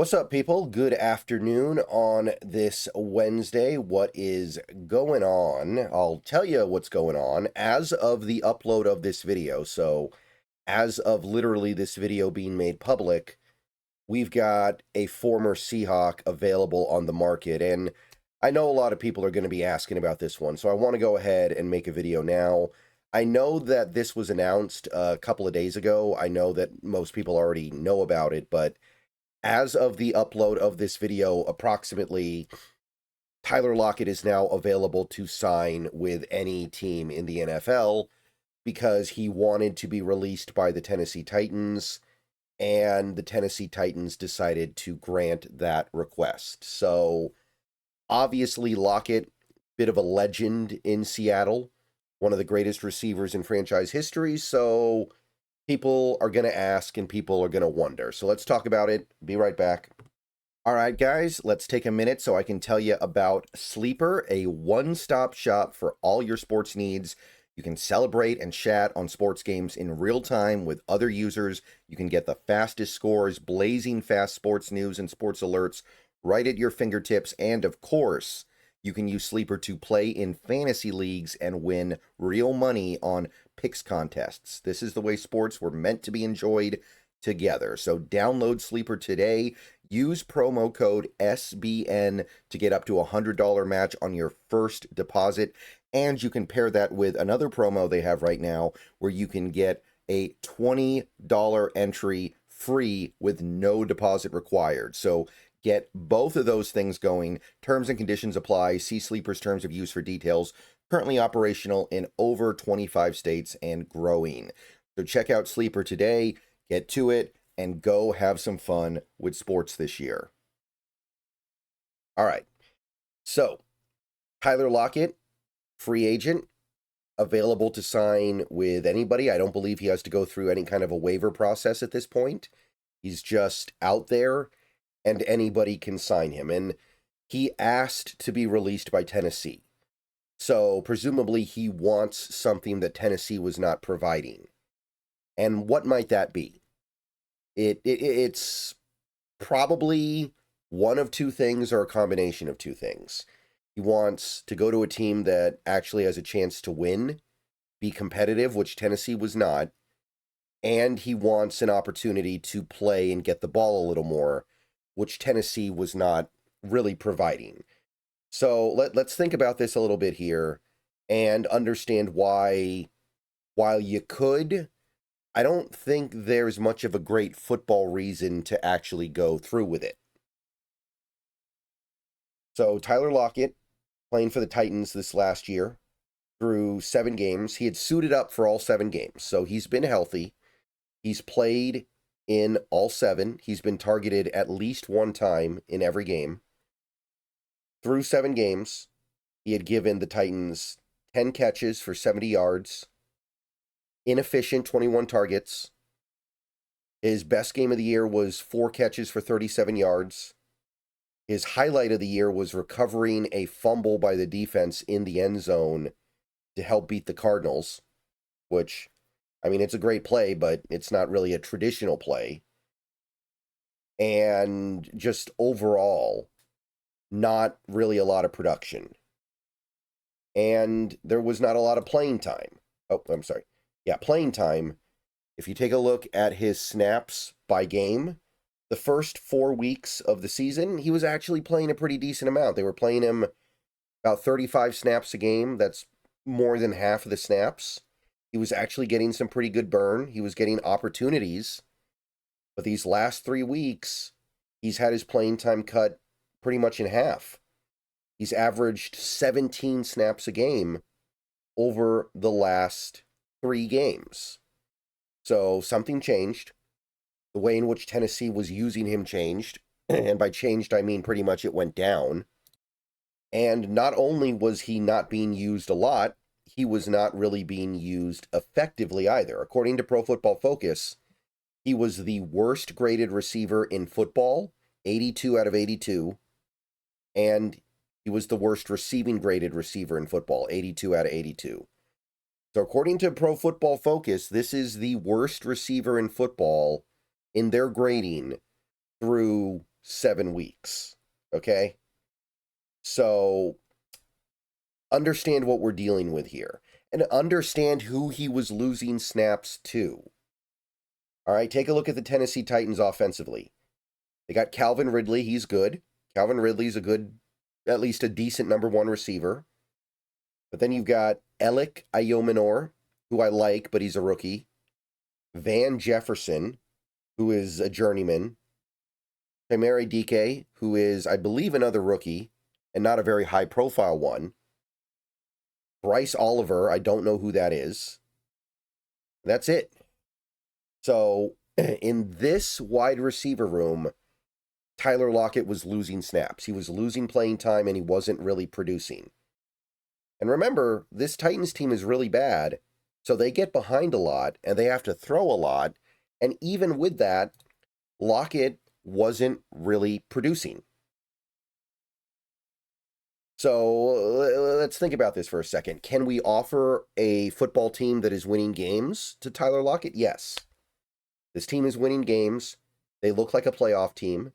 What's up, people? Good afternoon on this Wednesday. What is going on? I'll tell you what's going on as of the upload of this video. So, as of literally this video being made public, we've got a former Seahawk available on the market. And I know a lot of people are going to be asking about this one, so I want to go ahead and make a video now. I know that this was announced a couple of days ago. I know that most people already know about it, but as of the upload of this video, approximately, Tyler Lockett is now available to sign with any team in the NFL because he wanted to be released by the Tennessee Titans, and the Tennessee Titans decided to grant that request. So, obviously, Lockett, bit of a legend in Seattle, one of the greatest receivers in franchise history, so people are going to ask and people are going to wonder. So let's talk about it. Be right back. All right, guys, let's take a minute so I can tell you about Sleeper, a one-stop shop for all your sports needs. You can celebrate and chat on sports games in real time with other users. You can get the fastest scores, blazing fast sports news and sports alerts right at your fingertips. And of course, you can use Sleeper to play in fantasy leagues and win real money on picks contests. This is the way sports were meant to be enjoyed together. So download Sleeper today. Use promo code SBN to get up to a $100 match on your first deposit. And you can pair that with another promo they have right now where you can get a $20 entry free with no deposit required. So get both of those things going. Terms and conditions apply. See Sleeper's terms of use for details. Currently operational in over 25 states and growing. So check out Sleeper today, get to it, and go have some fun with sports this year. All right. So, Tyler Lockett, free agent, available to sign with anybody. I don't believe he has to go through any kind of a waiver process at this point. He's just out there, and anybody can sign him. And he asked to be released by Tennessee. So presumably he wants something that Tennessee was not providing. And what might that be? It's probably one of two things or a combination of two things. He wants to go to a team that actually has a chance to win, be competitive, which Tennessee was not, and he wants an opportunity to play and get the ball a little more, which Tennessee was not really providing. So let's think about this a little bit here and understand why, while you could, I don't think there's much of a great football reason to actually go through with it. So Tyler Lockett, playing for the Titans this last year, through 7 games. He had suited up for all 7 games, so he's been healthy. He's played in all 7. He's been targeted at least one time in every game. Through 7 games, he had given the Titans 10 catches for 70 yards, inefficient 21 targets. His best game of the year was 4 catches for 37 yards. His highlight of the year was recovering a fumble by the defense in the end zone to help beat the Cardinals, which, I mean, it's a great play, but it's not really a traditional play. And just overall, not really a lot of production. And there was not a lot of playing time. Oh, I'm sorry. Yeah, playing time. If you take a look at his snaps by game, the first 4 weeks of the season, he was actually playing a pretty decent amount. They were playing him about 35 snaps a game. That's more than half of the snaps. He was actually getting some pretty good burn. He was getting opportunities. But these last 3 weeks, he's had his playing time cut pretty much in half. He's averaged 17 snaps a game over the last 3 games. So something changed. The way in which Tennessee was using him changed. And by changed, I mean pretty much it went down. And not only was he not being used a lot, he was not really being used effectively either. According to Pro Football Focus, he was the worst graded receiver in football, 82 out of 82. And he was the worst receiving graded receiver in football, 82 out of 82. So according to Pro Football Focus, this is the worst receiver in football in their grading through 7 weeks. Okay? So understand what we're dealing with here. And understand who he was losing snaps to. All right, take a look at the Tennessee Titans offensively. They got Calvin Ridley. He's good. Calvin Ridley's a good, at least a decent number one receiver. But then you've got Alec Ayominor, who I like, but he's a rookie. Van Jefferson, who is a journeyman. Chimere Dike, who is, I believe, another rookie, and not a very high-profile one. Bryce Oliver, I don't know who that is. That's it. So, in this wide receiver room, Tyler Lockett was losing snaps. He was losing playing time, and he wasn't really producing. And remember, this Titans team is really bad, so they get behind a lot, and they have to throw a lot. And even with that, Lockett wasn't really producing. So let's think about this for a second. Can we offer a football team that is winning games to Tyler Lockett? Yes. This team is winning games. They look like a playoff team.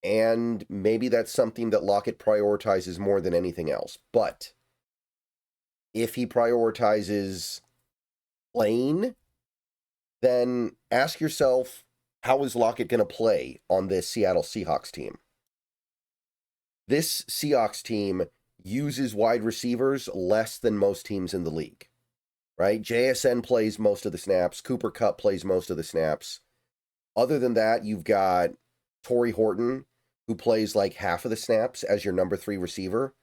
And maybe that's something that Lockett prioritizes more than anything else. But if he prioritizes playing, then ask yourself, how is Lockett going to play on this Seattle Seahawks team? This Seahawks team uses wide receivers less than most teams in the league, right? JSN plays most of the snaps. Cooper Kupp plays most of the snaps. Other than that, you've got Torrey Horton, who plays like half of the snaps as your number 3 receiver.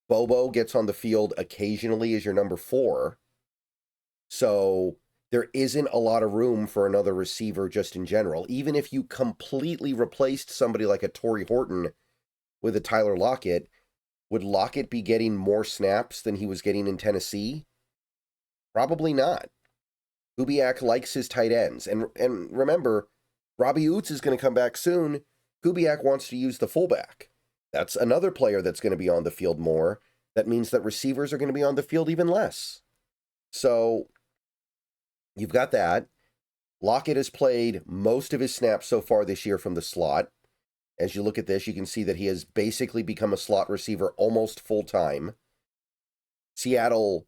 Bobo gets on the field occasionally as your number 4. So there isn't a lot of room for another receiver just in general. Even if you completely replaced somebody like a Torrey Horton with a Tyler Lockett, would Lockett be getting more snaps than he was getting in Tennessee? Probably not. Kubiak likes his tight ends. And remember, Robbie Oots is going to come back soon. Kubiak wants to use the fullback. That's another player that's going to be on the field more. That means that receivers are going to be on the field even less. So you've got that. Lockett has played most of his snaps so far this year from the slot. As you look at this, you can see that he has basically become a slot receiver almost full-time. Seattle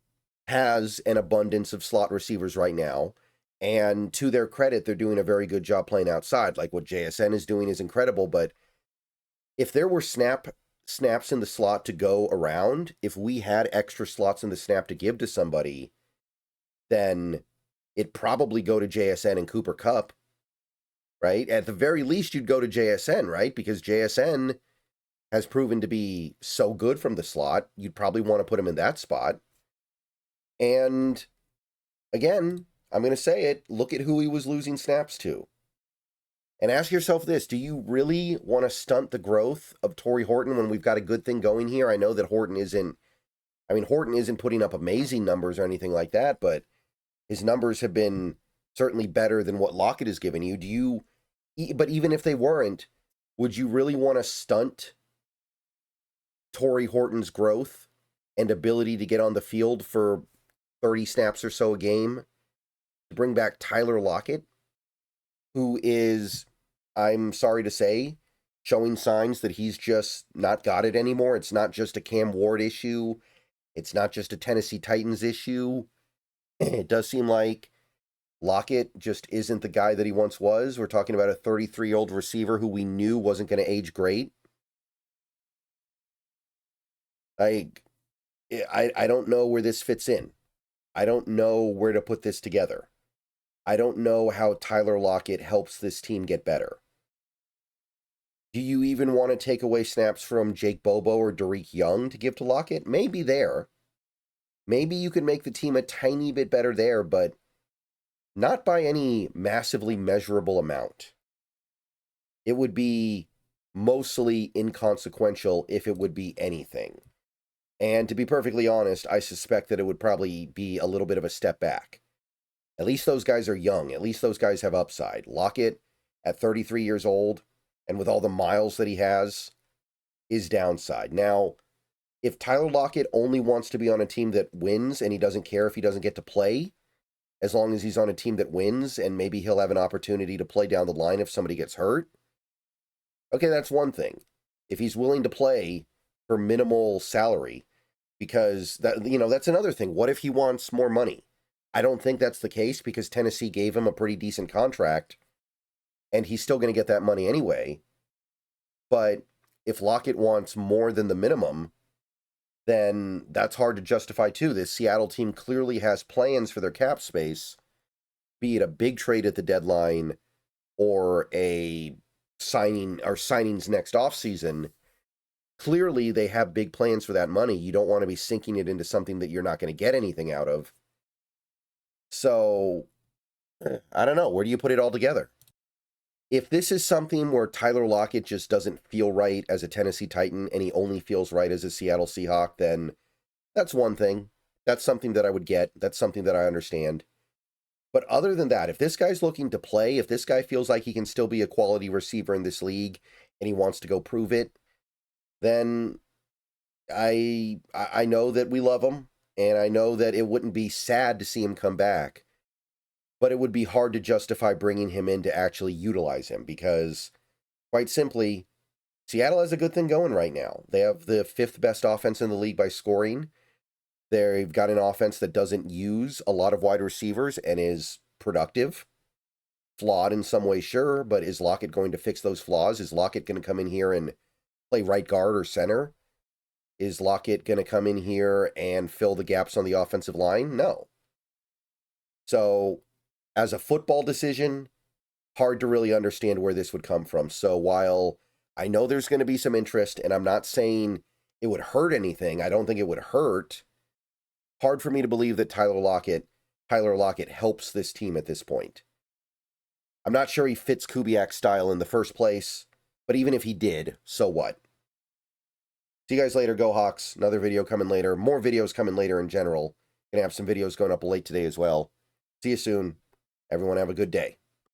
has an abundance of slot receivers right now, and to their credit, they're doing a very good job playing outside. Like what JSN is doing is incredible, but if there were snaps in the slot to go around, if we had extra slots in the snap to give to somebody, then it'd probably go to JSN and Cooper Kupp. Right? At the very least, you'd go to JSN, right? Because JSN has proven to be so good from the slot, you'd probably want to put him in that spot. And again, I'm going to say it, look at who he was losing snaps to. And ask yourself this, do you really want to stunt the growth of Torrey Horton when we've got a good thing going here? I know that Horton isn't putting up amazing numbers or anything like that, but his numbers have been certainly better than what Lockett has given you. But even if they weren't, would you really want to stunt Torrey Horton's growth and ability to get on the field for 30 snaps or so a game to bring back Tyler Lockett, who is, I'm sorry to say, showing signs that he's just not got it anymore? It's not just a Cam Ward issue. It's not just a Tennessee Titans issue. It does seem like Lockett just isn't the guy that he once was. We're talking about a 33-year-old receiver who we knew wasn't going to age great. I don't know where this fits in. I don't know where to put this together. I don't know how Tyler Lockett helps this team get better. Do you even want to take away snaps from Jake Bobo or Derek Young to give to Lockett? Maybe there. Maybe you can make the team a tiny bit better there, but not by any massively measurable amount. It would be mostly inconsequential if it would be anything. And to be perfectly honest, I suspect that it would probably be a little bit of a step back. At least those guys are young. At least those guys have upside. Lockett, at 33 years old, and with all the miles that he has, is downside. Now, if Tyler Lockett only wants to be on a team that wins and he doesn't care if he doesn't get to play, as long as he's on a team that wins and maybe he'll have an opportunity to play down the line if somebody gets hurt, Okay, that's one thing. If he's willing to play for minimal salary, because that's another thing. What if he wants more money? I don't think that's the case because Tennessee gave him a pretty decent contract and he's still going to get that money anyway. But if Lockett wants more than the minimum, then that's hard to justify too. This Seattle team clearly has plans for their cap space, be it a big trade at the deadline or a signing or signings next offseason. Clearly, they have big plans for that money. You don't want to be sinking it into something that you're not going to get anything out of. So, I don't know. Where do you put it all together? If this is something where Tyler Lockett just doesn't feel right as a Tennessee Titan and he only feels right as a Seattle Seahawk, then that's one thing. That's something that I would get. That's something that I understand. But other than that, if this guy's looking to play, if this guy feels like he can still be a quality receiver in this league and he wants to go prove it, then I know that we love him, and I know that it wouldn't be sad to see him come back, but it would be hard to justify bringing him in to actually utilize him because, quite simply, Seattle has a good thing going right now. They have the 5th best offense in the league by scoring. They've got an offense that doesn't use a lot of wide receivers and is productive. Flawed in some way, sure, but is Lockett going to fix those flaws? Is Lockett going to come in here and play right guard or center? Is Lockett going to come in here and fill the gaps on the offensive line? No. So, as a football decision, hard to really understand where this would come from. So, while I know there's going to be some interest, and I'm not saying it would hurt anything, I don't think it would hurt, hard for me to believe that Tyler Lockett helps this team at this point. I'm not sure he fits Kubiak's style in the first place, but even if he did, so what? See you guys later, Go Hawks. Another video coming later. More videos coming later in general. Gonna have some videos going up late today as well. See you soon. Everyone have a good day.